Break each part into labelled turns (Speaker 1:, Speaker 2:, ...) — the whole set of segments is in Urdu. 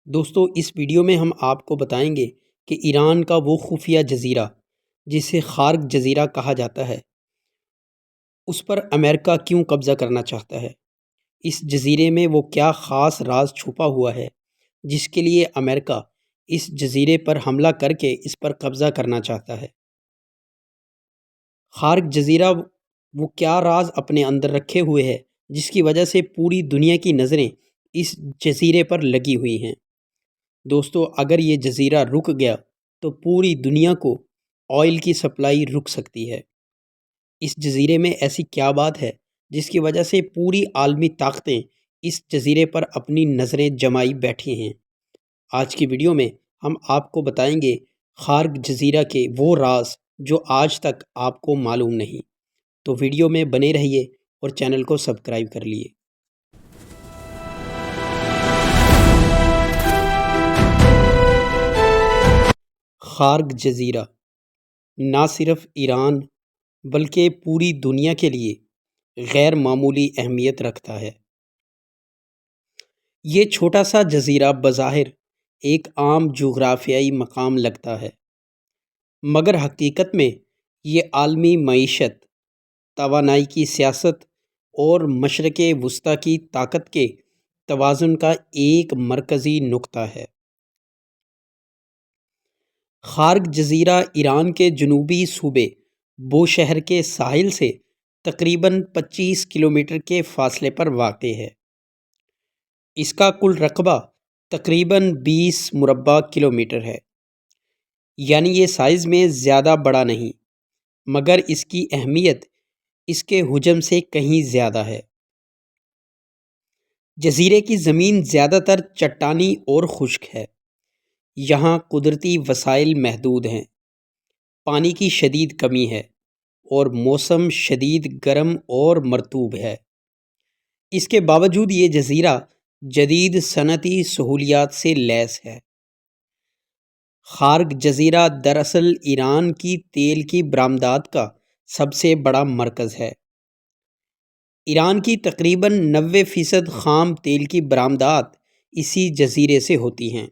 Speaker 1: دوستو اس ویڈیو میں ہم آپ کو بتائیں گے کہ ایران کا وہ خفیہ جزیرہ جسے خارگ جزیرہ کہا جاتا ہے، اس پر امریکہ کیوں قبضہ کرنا چاہتا ہے۔ اس جزیرے میں وہ کیا خاص راز چھپا ہوا ہے جس کے لیے امریکہ اس جزیرے پر حملہ کر کے اس پر قبضہ کرنا چاہتا ہے۔ خارگ جزیرہ وہ کیا راز اپنے اندر رکھے ہوئے ہے جس کی وجہ سے پوری دنیا کی نظریں اس جزیرے پر لگی ہوئی ہیں۔ دوستو اگر یہ جزیرہ رک گیا تو پوری دنیا کو آئل کی سپلائی رک سکتی ہے۔ اس جزیرے میں ایسی کیا بات ہے جس کی وجہ سے پوری عالمی طاقتیں اس جزیرے پر اپنی نظریں جمائی بیٹھی ہیں۔ آج کی ویڈیو میں ہم آپ کو بتائیں گے خارگ جزیرہ کے وہ راز جو آج تک آپ کو معلوم نہیں۔ تو ویڈیو میں بنے رہیے اور چینل کو سبسکرائب کر لیے۔ خارگ جزیرہ نہ صرف ایران بلکہ پوری دنیا کے لیے غیر معمولی اہمیت رکھتا ہے۔ یہ چھوٹا سا جزیرہ بظاہر ایک عام جغرافیائی مقام لگتا ہے، مگر حقیقت میں یہ عالمی معیشت، توانائی کی سیاست اور مشرق وسطیٰ کی طاقت کے توازن کا ایک مرکزی نقطہ ہے۔ خارگ جزیرہ ایران کے جنوبی صوبے بوشہر کے ساحل سے تقریباً 25 کلومیٹر کے فاصلے پر واقع ہے۔ اس کا کل رقبہ تقریباً 20 مربع کلومیٹر ہے، یعنی یہ سائز میں زیادہ بڑا نہیں، مگر اس کی اہمیت اس کے حجم سے کہیں زیادہ ہے۔ جزیرے کی زمین زیادہ تر چٹانی اور خشک ہے۔ یہاں قدرتی وسائل محدود ہیں، پانی کی شدید کمی ہے اور موسم شدید گرم اور مرطوب ہے۔ اس کے باوجود یہ جزیرہ جدید صنعتی سہولیات سے لیس ہے۔ خارگ جزیرہ دراصل ایران کی تیل کی برآمدات کا سب سے بڑا مرکز ہے۔ ایران کی تقریباً 90% خام تیل کی برآمدات اسی جزیرے سے ہوتی ہیں۔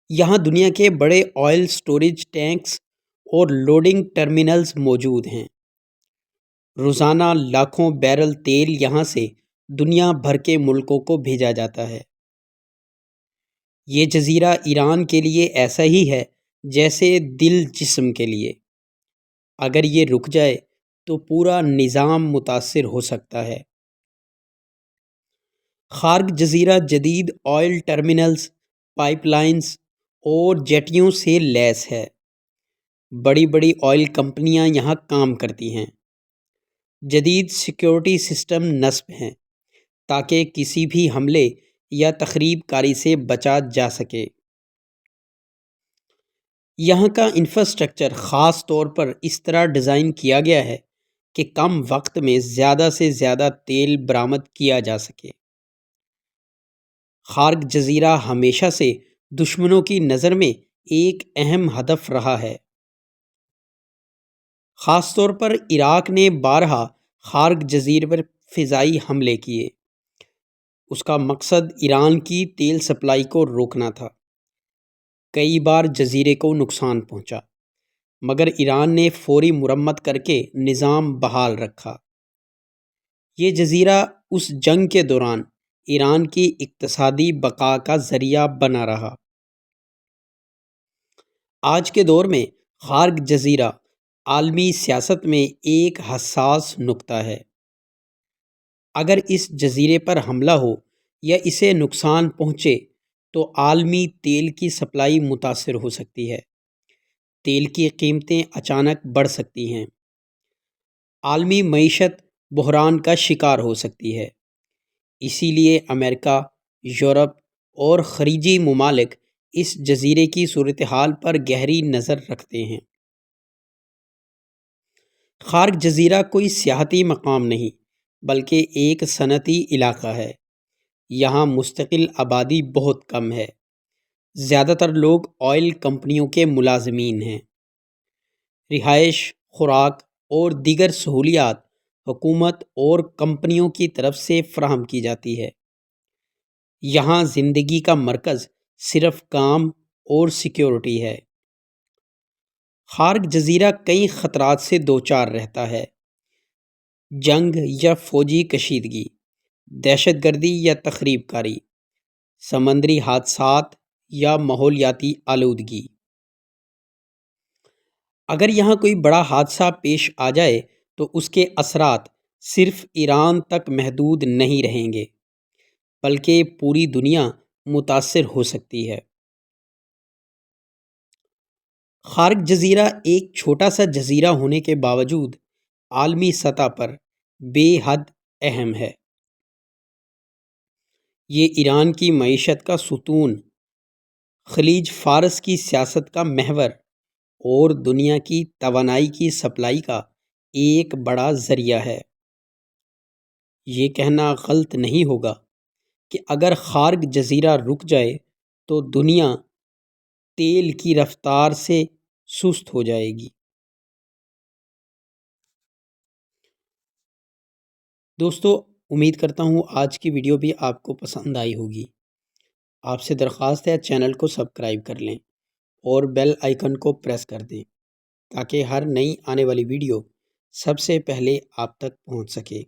Speaker 1: یہاں دنیا کے بڑے آئل سٹوریج ٹینکس اور لوڈنگ ٹرمینلز موجود ہیں۔ روزانہ لاکھوں بیرل تیل یہاں سے دنیا بھر کے ملکوں کو بھیجا جاتا ہے۔ یہ جزیرہ ایران کے لیے ایسا ہی ہے جیسے دل جسم کے لیے۔ اگر یہ رک جائے تو پورا نظام متاثر ہو سکتا ہے۔ خارگ جزیرہ جدید آئل ٹرمینلز، پائپ لائنز اور جیٹیوں سے لیس ہے۔ بڑی بڑی آئل کمپنیاں یہاں کام کرتی ہیں۔ جدید سیکیورٹی سسٹم نصب ہیں تاکہ کسی بھی حملے یا تخریب کاری سے بچا جا سکے۔ یہاں کا انفراسٹرکچر خاص طور پر اس طرح ڈیزائن کیا گیا ہے کہ کم وقت میں زیادہ سے زیادہ تیل برآمد کیا جا سکے۔ خارگ جزیرہ ہمیشہ سے دشمنوں کی نظر میں ایک اہم ہدف رہا ہے۔ خاص طور پر عراق نے بارہا خارگ جزیرے پر فضائی حملے کیے۔ اس کا مقصد ایران کی تیل سپلائی کو روکنا تھا۔ کئی بار جزیرے کو نقصان پہنچا، مگر ایران نے فوری مرمت کر کے نظام بحال رکھا۔ یہ جزیرہ اس جنگ کے دوران ایران کی اقتصادی بقا کا ذریعہ بنا رہا۔ آج کے دور میں خارگ جزیرہ عالمی سیاست میں ایک حساس نقطہ ہے۔ اگر اس جزیرے پر حملہ ہو یا اسے نقصان پہنچے تو عالمی تیل کی سپلائی متاثر ہو سکتی ہے۔ تیل کی قیمتیں اچانک بڑھ سکتی ہیں۔ عالمی معیشت بحران کا شکار ہو سکتی ہے۔ اسی لیے امریکہ، یورپ اور خلیجی ممالک اس جزیرے کی صورتحال پر گہری نظر رکھتے ہیں۔ خارگ جزیرہ کوئی سیاحتی مقام نہیں بلکہ ایک صنعتی علاقہ ہے۔ یہاں مستقل آبادی بہت کم ہے۔ زیادہ تر لوگ آئل کمپنیوں کے ملازمین ہیں۔ رہائش، خوراک اور دیگر سہولیات حکومت اور کمپنیوں کی طرف سے فراہم کی جاتی ہے۔ یہاں زندگی کا مرکز صرف کام اور سیکیورٹی ہے۔ خارق جزیرہ کئی خطرات سے دوچار رہتا ہے: جنگ یا فوجی کشیدگی، دہشت گردی یا تخریب کاری، سمندری حادثات یا ماحولیاتی آلودگی۔ اگر یہاں کوئی بڑا حادثہ پیش آ جائے تو اس کے اثرات صرف ایران تک محدود نہیں رہیں گے، بلکہ پوری دنیا متاثر ہو سکتی ہے۔ خارق جزیرہ ایک چھوٹا سا جزیرہ ہونے کے باوجود عالمی سطح پر بے حد اہم ہے۔ یہ ایران کی معیشت کا ستون، خلیج فارس کی سیاست کا محور اور دنیا کی توانائی کی سپلائی کا ایک بڑا ذریعہ ہے۔ یہ کہنا غلط نہیں ہوگا کہ اگر خارق جزیرہ رک جائے تو دنیا تیل کی رفتار سے سست ہو جائے گی۔ دوستو، امید کرتا ہوں آج کی ویڈیو بھی آپ کو پسند آئی ہوگی۔ آپ سے درخواست ہے چینل کو سبسکرائب کر لیں اور بیل آئیکن کو پریس کر دیں تاکہ ہر نئی آنے والی ویڈیو سب سے پہلے آپ تک پہنچ سکے۔